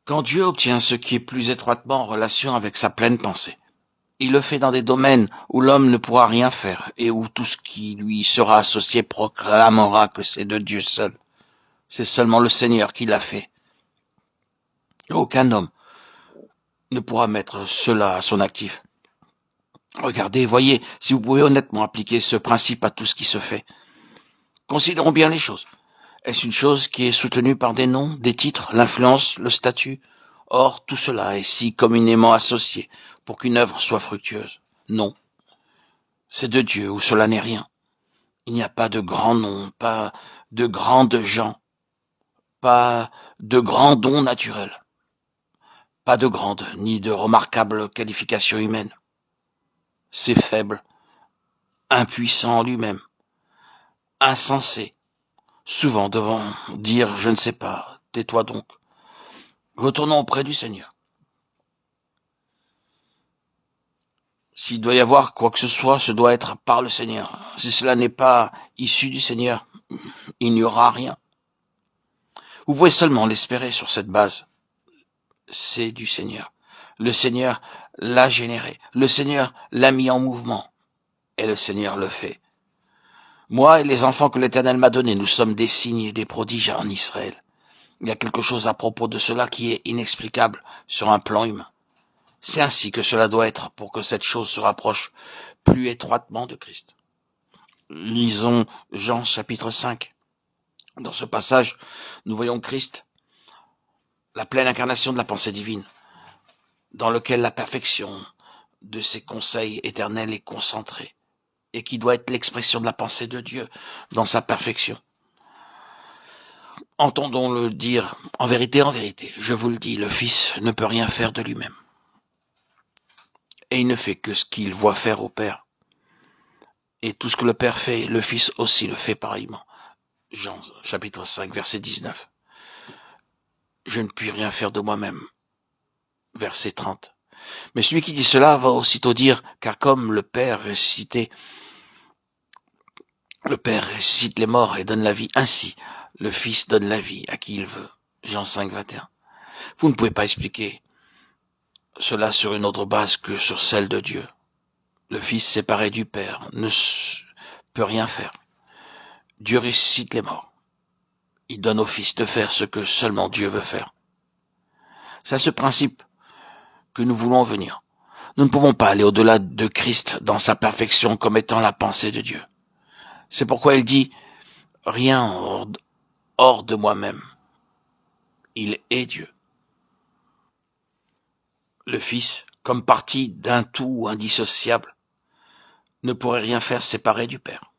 Quand Dieu obtient ce qui est plus étroitement en relation avec sa pleine pensée, il le fait dans des domaines où l'homme ne pourra rien faire et où tout ce qui lui sera associé proclamera que c'est de Dieu seul. C'est seulement le Seigneur qui l'a fait. Aucun homme ne pourra mettre cela à son actif. Regardez, voyez, si vous pouvez honnêtement appliquer ce principe à tout ce qui se fait. Considérons bien les choses. Est-ce une chose qui est soutenue par des noms, des titres, l'influence, le statut? Or, tout cela est si communément associé pour qu'une œuvre soit fructueuse. Non. C'est de Dieu où cela n'est rien. Il n'y a pas de grands noms, pas de grandes gens, pas de grands dons naturels, pas de grandes ni de remarquables qualifications humaines. C'est faible, impuissant en lui-même, insensé, souvent devant dire je ne sais pas, tais-toi donc. Retournons auprès du Seigneur. S'il doit y avoir quoi que ce soit, ce doit être par le Seigneur. Si cela n'est pas issu du Seigneur, il n'y aura rien. Vous pouvez seulement l'espérer sur cette base. C'est du Seigneur. Le Seigneur l'a généré. Le Seigneur l'a mis en mouvement. Et le Seigneur le fait. Moi et les enfants que l'Éternel m'a donnés, nous sommes des signes et des prodiges en Israël. Il y a quelque chose à propos de cela qui est inexplicable sur un plan humain. C'est ainsi que cela doit être pour que cette chose se rapproche plus étroitement de Christ. Lisons Jean chapitre 5. Dans ce passage, nous voyons Christ, la pleine incarnation de la pensée divine, dans lequel la perfection de ses conseils éternels est concentrée, et qui doit être l'expression de la pensée de Dieu dans sa perfection. Entendons-le dire en vérité, je vous le dis, le Fils ne peut rien faire de lui-même. Et il ne fait que ce qu'il voit faire au Père. Et tout ce que le Père fait, le Fils aussi le fait pareillement. Jean chapitre 5, verset 19. Je ne puis rien faire de moi-même. Verset 30. Mais celui qui dit cela va aussitôt dire, car comme le Père ressuscite les morts et donne la vie, ainsi le Fils donne la vie à qui il veut. Jean 5, 21. Vous ne pouvez pas expliquer cela sur une autre base que sur celle de Dieu. Le Fils séparé du Père ne peut rien faire. Dieu ressuscite les morts. Il donne au Fils de faire ce que seulement Dieu veut faire. C'est à ce principe que nous voulons en venir. Nous ne pouvons pas aller au-delà de Christ dans sa perfection comme étant la pensée de Dieu. C'est pourquoi il dit « Rien hors de moi-même. Il est Dieu. » Le Fils, comme partie d'un tout indissociable, ne pourrait rien faire séparé du Père.